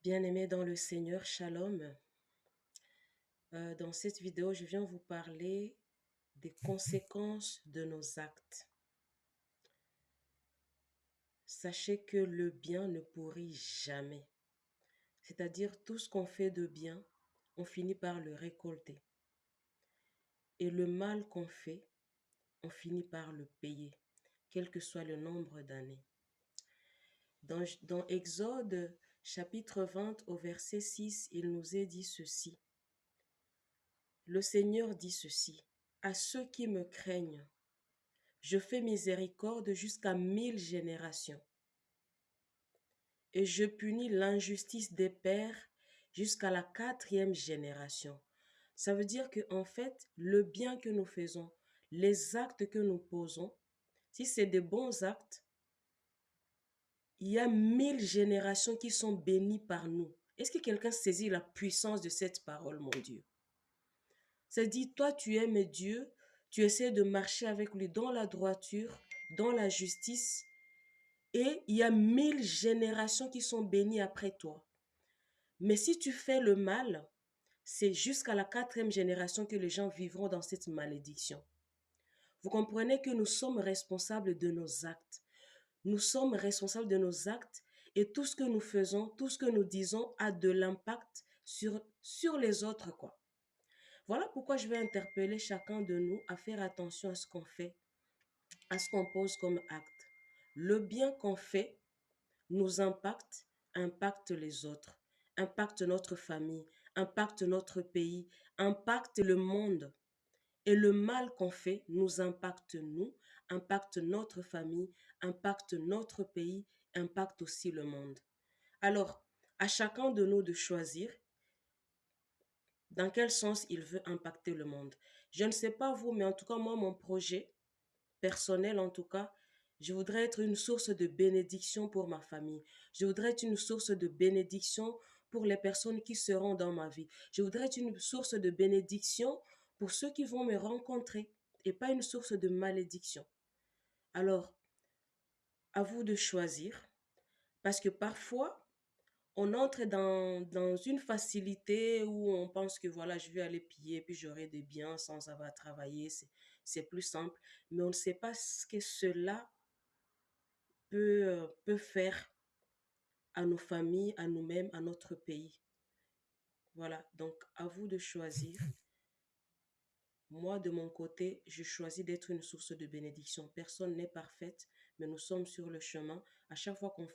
Bien-aimés dans le Seigneur, Shalom. Dans cette vidéo, je viens vous parler des conséquences de nos actes. Sachez que le bien ne pourrit jamais. C'est-à-dire tout ce qu'on fait de bien, on finit par le récolter. Et le mal qu'on fait, on finit par le payer, quel que soit le nombre d'années. Dans Exode chapitre 20 au verset 6, il nous est dit ceci. Le Seigneur dit ceci, à ceux qui me craignent, je fais miséricorde jusqu'à 1000 générations, et je punis l'injustice des pères jusqu'à la 4e génération. Ça veut dire que en fait, le bien que nous faisons, les actes que nous posons, si c'est des bons actes, il y a 1000 générations qui sont bénies par nous. Est-ce que quelqu'un saisit la puissance de cette parole, mon Dieu? C'est dit, toi tu aimes Dieu, tu essaies de marcher avec lui dans la droiture, dans la justice, et il y a 1000 générations qui sont bénies après toi. Mais si tu fais le mal, c'est jusqu'à la 4e génération que les gens vivront dans cette malédiction. Vous comprenez que nous sommes responsables de nos actes. Nous sommes responsables de nos actes et tout ce que nous faisons, tout ce que nous disons a de l'impact sur les autres, quoi. Voilà pourquoi je vais interpeller chacun de nous à faire attention à ce qu'on fait, à ce qu'on pose comme acte. Le bien qu'on fait nous impacte les autres, impacte notre famille, impacte notre pays, impacte le monde. Et le mal qu'on fait nous impacte nous, impacte notre famille, impacte notre pays, impacte aussi le monde. Alors, à chacun de nous de choisir dans quel sens il veut impacter le monde. Je ne sais pas vous, mais en tout cas, moi, mon projet personnel, en tout cas, je voudrais être une source de bénédiction pour ma famille. Je voudrais être une source de bénédiction pour les personnes qui seront dans ma vie. Je voudrais être une source de bénédiction pour ceux qui vont me rencontrer et pas une source de malédiction. Alors, à vous de choisir parce que parfois, on entre dans une facilité où on pense que voilà, je vais aller piller, puis j'aurai des biens sans avoir travaillé, c'est plus simple. Mais on ne sait pas ce que cela peut faire à nos familles, à nous-mêmes, à notre pays. Voilà, donc à vous de choisir. Moi, de mon côté, je choisis d'être une source de bénédiction. Personne n'est parfaite, mais nous sommes sur le chemin. À chaque fois qu'on fait